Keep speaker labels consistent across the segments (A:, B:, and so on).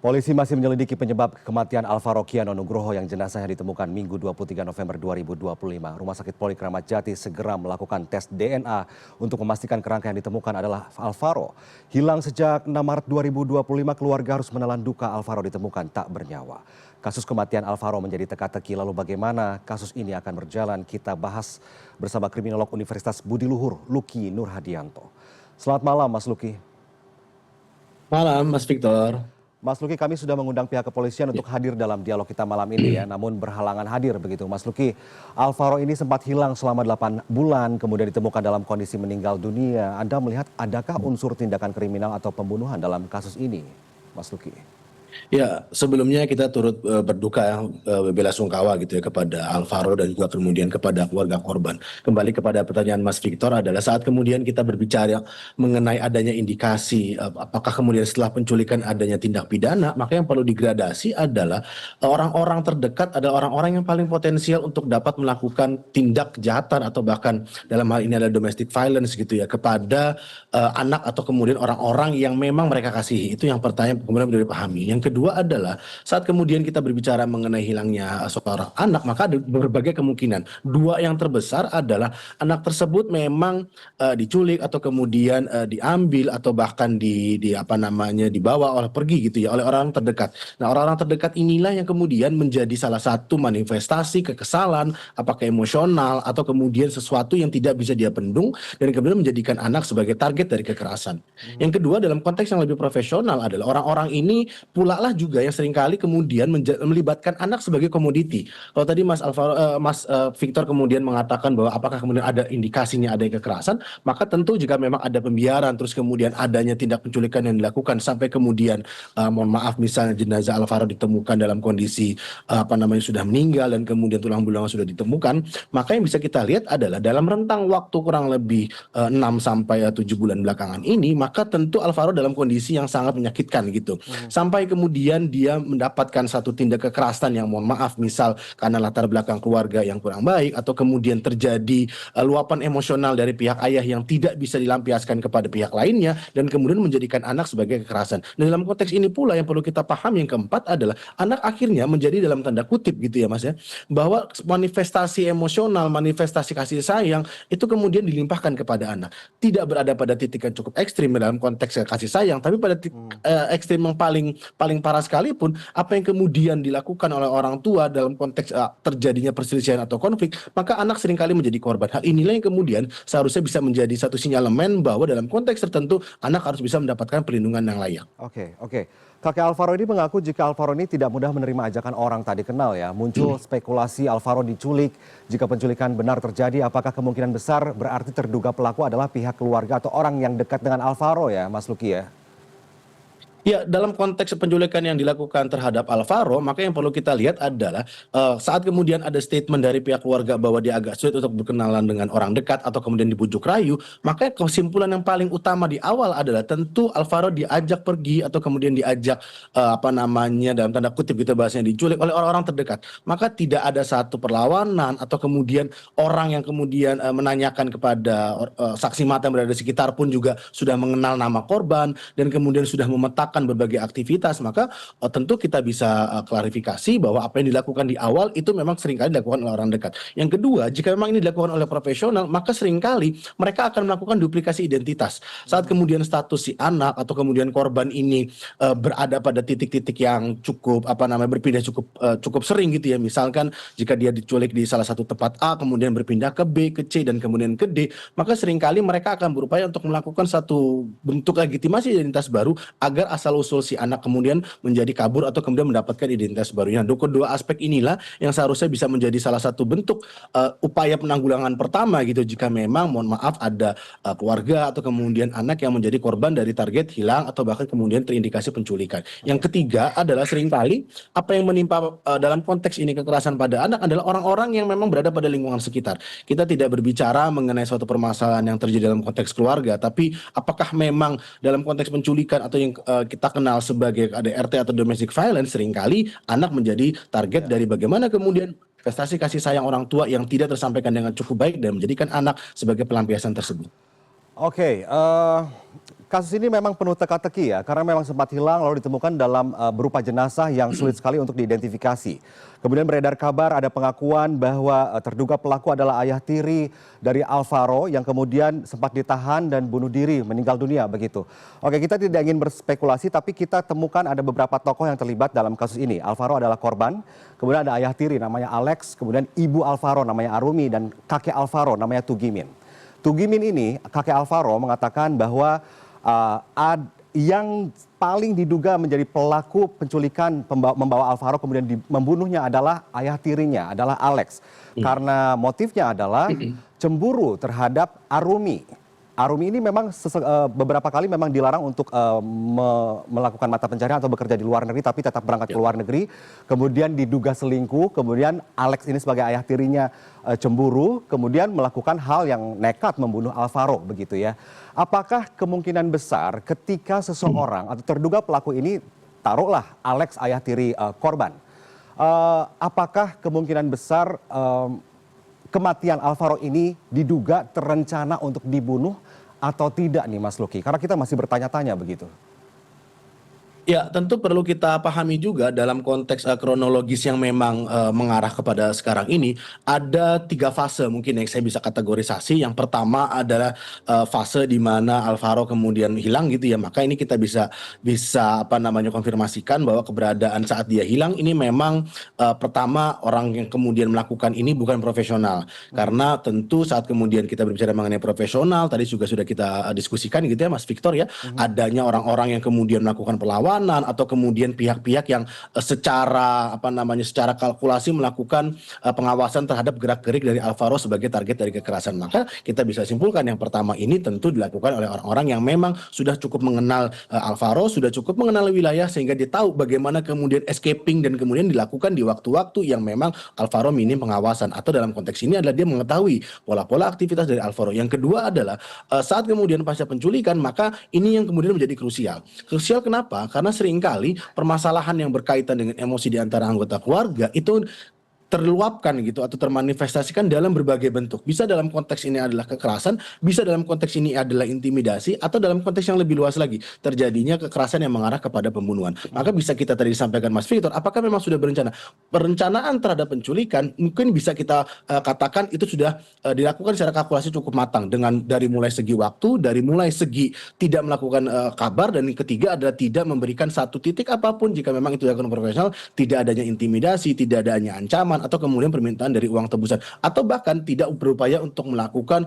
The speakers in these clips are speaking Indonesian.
A: Polisi masih menyelidiki penyebab kematian Alvaro Kiano Nugroho yang jenazahnya ditemukan Minggu 23 November 2025. Rumah Sakit Polri Kramat Jati segera melakukan tes DNA untuk memastikan kerangka yang ditemukan adalah Alvaro. Hilang sejak 6 Maret 2025, keluarga harus menelan duka Alvaro ditemukan tak bernyawa. Kasus kematian Alvaro menjadi teka-teki, lalu bagaimana kasus ini akan berjalan? Kita bahas bersama kriminolog Universitas Budi Luhur, Luki Nurhadianto. Selamat malam Mas Luki.
B: Malam, Mas Victor.
A: Mas Luki, kami sudah mengundang pihak kepolisian untuk hadir dalam dialog kita malam ini ya, namun berhalangan hadir begitu. Mas Luki, Alvaro ini sempat hilang selama 8 bulan, kemudian ditemukan dalam kondisi meninggal dunia. Anda melihat adakah unsur tindakan kriminal atau pembunuhan dalam kasus ini, Mas Luki?
B: Ya, sebelumnya kita turut berduka bela-sungkawa gitu ya kepada Alvaro dan juga kemudian kepada keluarga korban. Kembali kepada pertanyaan Mas Victor adalah saat kemudian kita berbicara mengenai adanya indikasi apakah kemudian setelah penculikan adanya tindak pidana, maka yang perlu digradasi adalah orang-orang terdekat adalah orang-orang yang paling potensial untuk dapat melakukan tindak kejahatan atau bahkan dalam hal ini adalah domestic violence gitu ya kepada anak atau kemudian orang-orang yang memang mereka kasihi. Itu yang pertanyaan kemudian perlu dipahami. Yang kedua adalah saat kemudian kita berbicara mengenai hilangnya seorang anak, maka ada berbagai kemungkinan. Dua yang terbesar adalah anak tersebut memang diculik atau kemudian diambil atau bahkan dibawa oleh pergi gitu ya oleh orang terdekat. Nah, orang-orang terdekat inilah yang kemudian menjadi salah satu manifestasi kekesalan, apakah emosional atau kemudian sesuatu yang tidak bisa dia bendung dan kemudian menjadikan anak sebagai target dari kekerasan. Yang kedua dalam konteks yang lebih profesional adalah orang-orang ini pula lah juga yang seringkali kemudian melibatkan anak sebagai komoditi. Kalau tadi Mas Victor kemudian mengatakan bahwa apakah kemudian ada indikasinya ada kekerasan, maka tentu jika memang ada pembiaran terus kemudian adanya tindak penculikan yang dilakukan sampai kemudian mohon maaf misalnya jenazah Alvaro ditemukan dalam kondisi sudah meninggal dan kemudian tulang belulangnya sudah ditemukan, maka yang bisa kita lihat adalah dalam rentang waktu kurang lebih 6 sampai 7 bulan belakangan ini, maka tentu Alvaro dalam kondisi yang sangat menyakitkan gitu. Sampai kemudian dia mendapatkan satu tindak kekerasan yang mohon maaf misal karena latar belakang keluarga yang kurang baik atau kemudian terjadi luapan emosional dari pihak ayah yang tidak bisa dilampiaskan kepada pihak lainnya dan kemudian menjadikan anak sebagai kekerasan. Dan dalam konteks ini pula yang perlu kita paham yang keempat adalah anak akhirnya menjadi dalam tanda kutip gitu ya Mas ya, bahwa manifestasi emosional, manifestasi kasih sayang itu kemudian dilimpahkan kepada anak. Tidak berada pada titik yang cukup ekstrim dalam konteks kasih sayang, tapi pada ekstrim yang paling parah sekalipun apa yang kemudian dilakukan oleh orang tua dalam konteks terjadinya perselisihan atau konflik, maka anak seringkali menjadi korban. Hal inilah yang kemudian seharusnya bisa menjadi satu sinyalemen bahwa dalam konteks tertentu anak harus bisa mendapatkan perlindungan yang layak.
A: Oke. Kakek Alvaro ini mengaku jika Alvaro ini tidak mudah menerima ajakan orang tadi kenal ya. Muncul spekulasi Alvaro diculik. Jika penculikan benar terjadi, apakah kemungkinan besar berarti terduga pelaku adalah pihak keluarga atau orang yang dekat dengan Alvaro ya, Mas Luki ya?
B: Ya, dalam konteks penculikan yang dilakukan terhadap Alvaro, maka yang perlu kita lihat adalah saat kemudian ada statement dari pihak keluarga bahwa dia agak sulit untuk berkenalan dengan orang dekat atau kemudian dibujuk rayu, maka kesimpulan yang paling utama di awal adalah tentu Alvaro diajak pergi atau kemudian diajak dalam tanda kutip gitu bahasanya diculik oleh orang-orang terdekat. Maka tidak ada satu perlawanan atau kemudian orang yang kemudian menanyakan kepada saksi mata yang berada di sekitar pun juga sudah mengenal nama korban dan kemudian sudah memetakan berbagai aktivitas, maka tentu kita bisa klarifikasi bahwa apa yang dilakukan di awal itu memang seringkali dilakukan oleh orang dekat. Yang kedua, jika memang ini dilakukan oleh profesional, maka seringkali mereka akan melakukan duplikasi identitas. Saat kemudian status si anak atau kemudian korban ini berada pada titik-titik yang cukup berpindah cukup sering gitu ya. Misalkan jika dia diculik di salah satu tempat A, kemudian berpindah ke B, ke C dan kemudian ke D, maka seringkali mereka akan berupaya untuk melakukan satu bentuk legitimasi identitas baru agar asal-usul si anak kemudian menjadi kabur atau kemudian mendapatkan identitas barunya. Kedua aspek inilah yang seharusnya bisa menjadi salah satu bentuk upaya penanggulangan pertama gitu jika memang mohon maaf ada keluarga atau kemudian anak yang menjadi korban dari target hilang atau bahkan kemudian terindikasi penculikan. Yang ketiga adalah seringkali apa yang menimpa dalam konteks ini kekerasan pada anak adalah orang-orang yang memang berada pada lingkungan sekitar. Kita tidak berbicara mengenai suatu permasalahan yang terjadi dalam konteks keluarga, tapi apakah memang dalam konteks penculikan atau yang kita kenal sebagai KDRT atau domestic violence, seringkali anak menjadi target dari bagaimana kemudian prestasi kasih sayang orang tua yang tidak tersampaikan dengan cukup baik dan menjadikan anak sebagai pelampiasan tersebut.
A: Oke, Kasus ini memang penuh teka-teki ya, karena memang sempat hilang lalu ditemukan dalam berupa jenazah yang sulit sekali untuk diidentifikasi. Kemudian beredar kabar ada pengakuan bahwa terduga pelaku adalah ayah tiri dari Alvaro yang kemudian sempat ditahan dan bunuh diri, meninggal dunia begitu. Oke, kita tidak ingin berspekulasi, tapi kita temukan ada beberapa tokoh yang terlibat dalam kasus ini. Alvaro adalah korban, kemudian ada ayah tiri namanya Alex, kemudian ibu Alvaro namanya Arumi, dan kakek Alvaro namanya Tugimin. Tugimin ini, kakek Alvaro mengatakan bahwa yang paling diduga menjadi pelaku penculikan membawa Alvaro kemudian membunuhnya adalah ayah tirinya, adalah Alex. Karena motifnya adalah cemburu terhadap Arumi. Arumi ini memang beberapa kali memang dilarang untuk melakukan mata pencarian atau bekerja di luar negeri, tapi tetap berangkat ke luar negeri. Kemudian diduga selingkuh, kemudian Alex ini sebagai ayah tirinya cemburu, kemudian melakukan hal yang nekat membunuh Alvaro begitu ya. Apakah kemungkinan besar ketika seseorang atau terduga pelaku ini, taruhlah Alex ayah tiri korban, apakah kemungkinan besar kematian Alvaro ini diduga terencana untuk dibunuh atau tidak nih Mas Lucky? Karena kita masih bertanya-tanya begitu.
B: Ya, tentu perlu kita pahami juga dalam konteks kronologis yang memang mengarah kepada sekarang ini, ada 3 fase mungkin yang saya bisa kategorisasi. Yang pertama adalah fase di mana Alvaro kemudian hilang gitu ya. Maka ini kita bisa konfirmasikan bahwa keberadaan saat dia hilang ini memang pertama orang yang kemudian melakukan ini bukan profesional. Karena tentu saat kemudian kita berbicara mengenai profesional, tadi juga sudah kita diskusikan gitu ya Mas Victor ya, adanya orang-orang yang kemudian melakukan perlawanan atau kemudian pihak-pihak yang secara kalkulasi melakukan pengawasan terhadap gerak-gerik dari Alvaro sebagai target dari kekerasan. Maka kita bisa simpulkan yang pertama ini tentu dilakukan oleh orang-orang yang memang sudah cukup mengenal Alvaro, sudah cukup mengenal wilayah sehingga dia tahu bagaimana kemudian escaping dan kemudian dilakukan di waktu-waktu yang memang Alvaro minim pengawasan, atau dalam konteks ini adalah dia mengetahui pola-pola aktivitas dari Alvaro. Yang kedua adalah saat kemudian pasca penculikan, maka ini yang kemudian menjadi krusial. Krusial kenapa? Karena seringkali permasalahan yang berkaitan dengan emosi di antara anggota keluarga itu terluapkan gitu atau termanifestasikan dalam berbagai bentuk. Bisa dalam konteks ini adalah kekerasan, bisa dalam konteks ini adalah intimidasi, atau dalam konteks yang lebih luas lagi terjadinya kekerasan yang mengarah kepada pembunuhan. Maka bisa kita tadi disampaikan Mas Victor, apakah memang sudah berencana? Perencanaan terhadap penculikan mungkin bisa kita katakan itu sudah dilakukan secara kalkulasi cukup matang, dengan dari mulai segi waktu, dari mulai segi tidak melakukan kabar, dan yang ketiga adalah tidak memberikan satu titik apapun jika memang itu dilakukan profesional, tidak adanya intimidasi, tidak adanya ancaman atau kemudian permintaan dari uang tebusan, atau bahkan tidak berupaya untuk melakukan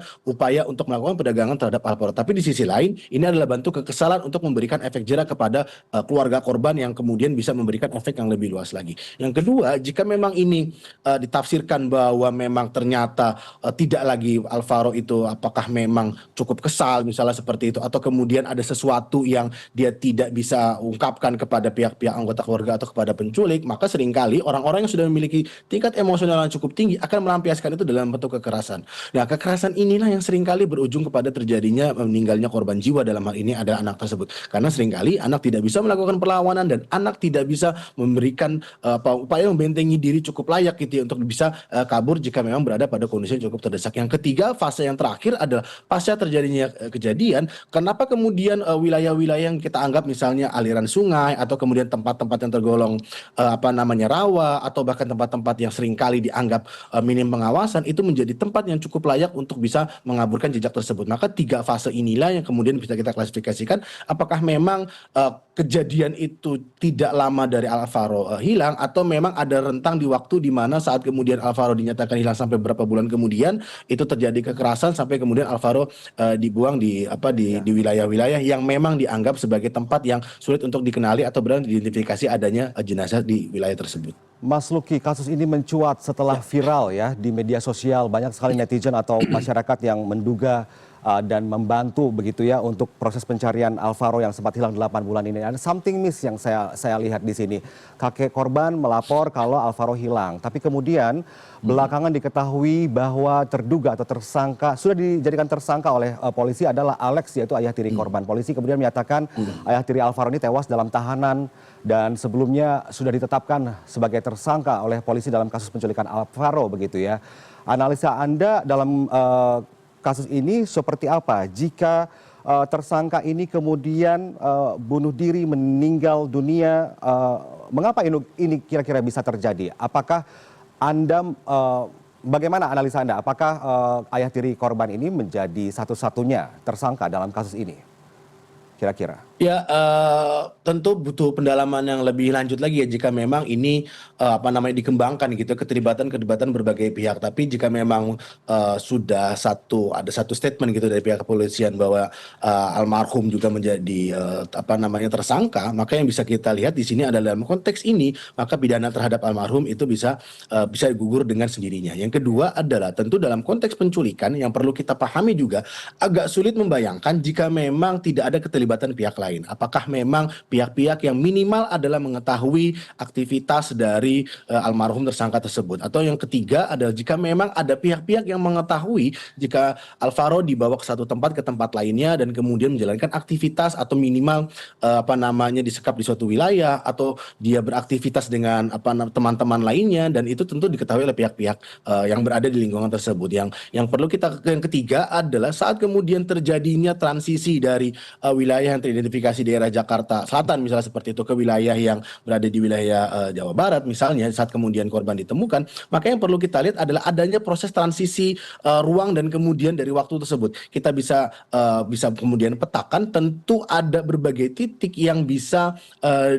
B: perdagangan terhadap Alvaro. Tapi di sisi lain ini adalah bentuk kekesalan untuk memberikan efek jera kepada keluarga korban yang kemudian bisa memberikan efek yang lebih luas lagi. Yang kedua, jika memang ini ditafsirkan bahwa memang ternyata tidak lagi Alvaro itu apakah memang cukup kesal misalnya seperti itu, atau kemudian ada sesuatu yang dia tidak bisa ungkapkan kepada pihak-pihak anggota keluarga atau kepada penculik, maka seringkali orang-orang yang sudah memiliki tingkat emosional yang cukup tinggi akan melampiaskan itu dalam bentuk kekerasan. Nah, kekerasan inilah yang seringkali berujung kepada terjadinya meninggalnya korban jiwa, dalam hal ini adalah anak tersebut. Karena seringkali anak tidak bisa melakukan perlawanan dan anak tidak bisa memberikan upaya membentengi diri cukup layak gitu ya, untuk bisa kabur jika memang berada pada kondisi yang cukup terdesak. Yang ketiga, fase yang terakhir adalah pasca terjadinya kejadian, kenapa kemudian wilayah-wilayah yang kita anggap misalnya aliran sungai atau kemudian tempat-tempat yang tergolong rawa, atau bahkan tempat-tempat yang seringkali dianggap minim pengawasan, itu menjadi tempat yang cukup layak untuk bisa mengaburkan jejak tersebut. Maka 3 fase inilah yang kemudian bisa kita klasifikasikan apakah memang kejadian itu tidak lama dari Alvaro hilang, atau memang ada rentang di waktu di mana saat kemudian Alvaro dinyatakan hilang sampai beberapa bulan kemudian itu terjadi kekerasan sampai kemudian Alvaro dibuang di wilayah-wilayah yang memang dianggap sebagai tempat yang sulit untuk dikenali atau berani diidentifikasi adanya jenazah di wilayah tersebut.
A: Mas Lucky, kasus ini mencuat setelah viral ya di media sosial. Banyak sekali netizen atau masyarakat yang menduga dan membantu begitu ya untuk proses pencarian Alvaro yang sempat hilang 8 bulan ini. Ada something miss yang saya lihat di sini. Kakek korban melapor kalau Alvaro hilang, tapi kemudian belakangan diketahui bahwa terduga atau tersangka sudah dijadikan tersangka oleh polisi adalah Alex, yaitu ayah tiri korban. Polisi kemudian menyatakan ayah tiri Alvaro ini tewas dalam tahanan dan sebelumnya sudah ditetapkan sebagai tersangka oleh polisi dalam kasus penculikan Alvaro begitu ya. Analisa Anda dalam kasus ini seperti apa jika tersangka ini kemudian bunuh diri, meninggal dunia. Mengapa ini kira-kira bisa terjadi? Apakah Anda, bagaimana analisa Anda? Apakah ayah tiri korban ini menjadi satu-satunya tersangka dalam kasus ini? Kira-kira.
B: Ya, tentu butuh pendalaman yang lebih lanjut lagi ya jika memang ini dikembangkan gitu keterlibatan berbagai pihak. Tapi jika memang sudah ada satu statement gitu dari pihak kepolisian bahwa almarhum juga menjadi tersangka, maka yang bisa kita lihat di sini adalah dalam konteks ini maka pidana terhadap almarhum itu bisa gugur dengan sendirinya. Yang kedua adalah tentu dalam konteks penculikan yang perlu kita pahami juga agak sulit membayangkan jika memang tidak ada keterlibatan pihak lain. Apakah memang pihak-pihak yang minimal adalah mengetahui aktivitas dari almarhum tersangka tersebut? Atau yang ketiga adalah jika memang ada pihak-pihak yang mengetahui jika Alvaro dibawa ke satu tempat ke tempat lainnya dan kemudian menjalankan aktivitas atau minimal disekap di suatu wilayah atau dia beraktivitas dengan teman-teman lainnya, dan itu tentu diketahui oleh pihak-pihak yang berada di lingkungan tersebut. Yang perlu yang ketiga adalah saat kemudian terjadinya transisi dari wilayah yang teridentifikasi daerah Jakarta Selatan misalnya seperti itu ke wilayah yang berada di wilayah Jawa Barat misalnya, saat kemudian korban ditemukan, maka yang perlu kita lihat adalah adanya proses transisi ruang dan kemudian dari waktu tersebut kita bisa kemudian petakan. Tentu ada berbagai titik yang bisa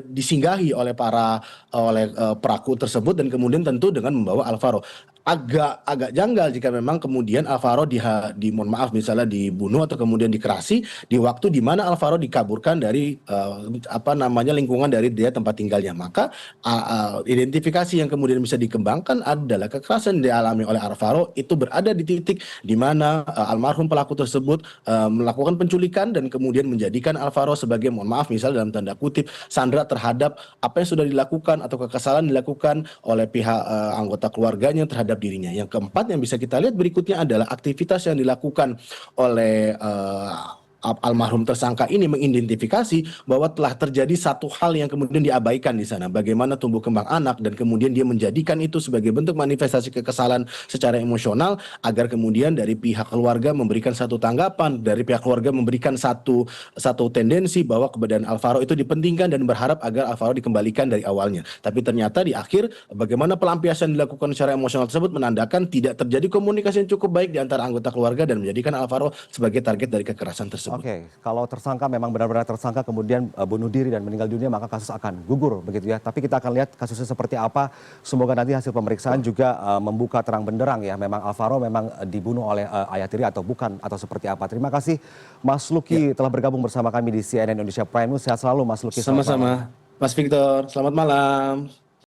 B: disinggahi oleh pelaku tersebut dan kemudian tentu dengan membawa Alvaro. Agak janggal jika memang kemudian Alvaro mohon maaf misalnya dibunuh atau kemudian dikerasi di waktu di mana Alvaro dikaburkan dari lingkungan dari dia tempat tinggalnya. Maka identifikasi yang kemudian bisa dikembangkan adalah kekerasan yang dialami oleh Alvaro itu berada di titik di mana almarhum pelaku tersebut melakukan penculikan dan kemudian menjadikan Alvaro sebagai, mohon maaf misalnya dalam tanda kutip, sandera terhadap apa yang sudah dilakukan atau kekesalan dilakukan oleh pihak anggota keluarganya terhadap dirinya. Yang keempat yang bisa kita lihat berikutnya adalah aktivitas yang dilakukan oleh almarhum tersangka ini mengidentifikasi bahwa telah terjadi satu hal yang kemudian diabaikan di sana. Bagaimana tumbuh kembang anak dan kemudian dia menjadikan itu sebagai bentuk manifestasi kekesalan secara emosional agar kemudian dari pihak keluarga memberikan satu tanggapan, dari pihak keluarga memberikan satu tendensi bahwa keberadaan Alvaro itu dipentingkan dan berharap agar Alvaro dikembalikan dari awalnya. Tapi ternyata di akhir bagaimana pelampiasan dilakukan secara emosional tersebut menandakan tidak terjadi komunikasi yang cukup baik di antara anggota keluarga dan menjadikan Alvaro sebagai target dari kekerasan tersebut.
A: Oke, kalau tersangka memang benar-benar tersangka kemudian bunuh diri dan meninggal dunia, maka kasus akan gugur begitu ya. Tapi kita akan lihat kasusnya seperti apa. Semoga nanti hasil pemeriksaan juga membuka terang benderang ya. Memang Alvaro memang dibunuh oleh ayah tiri atau bukan, atau seperti apa. Terima kasih Mas Luki telah bergabung bersama kami di CNN Indonesia Prime News. Sehat selalu Mas Luki.
B: Sama-sama Mas Victor, selamat malam.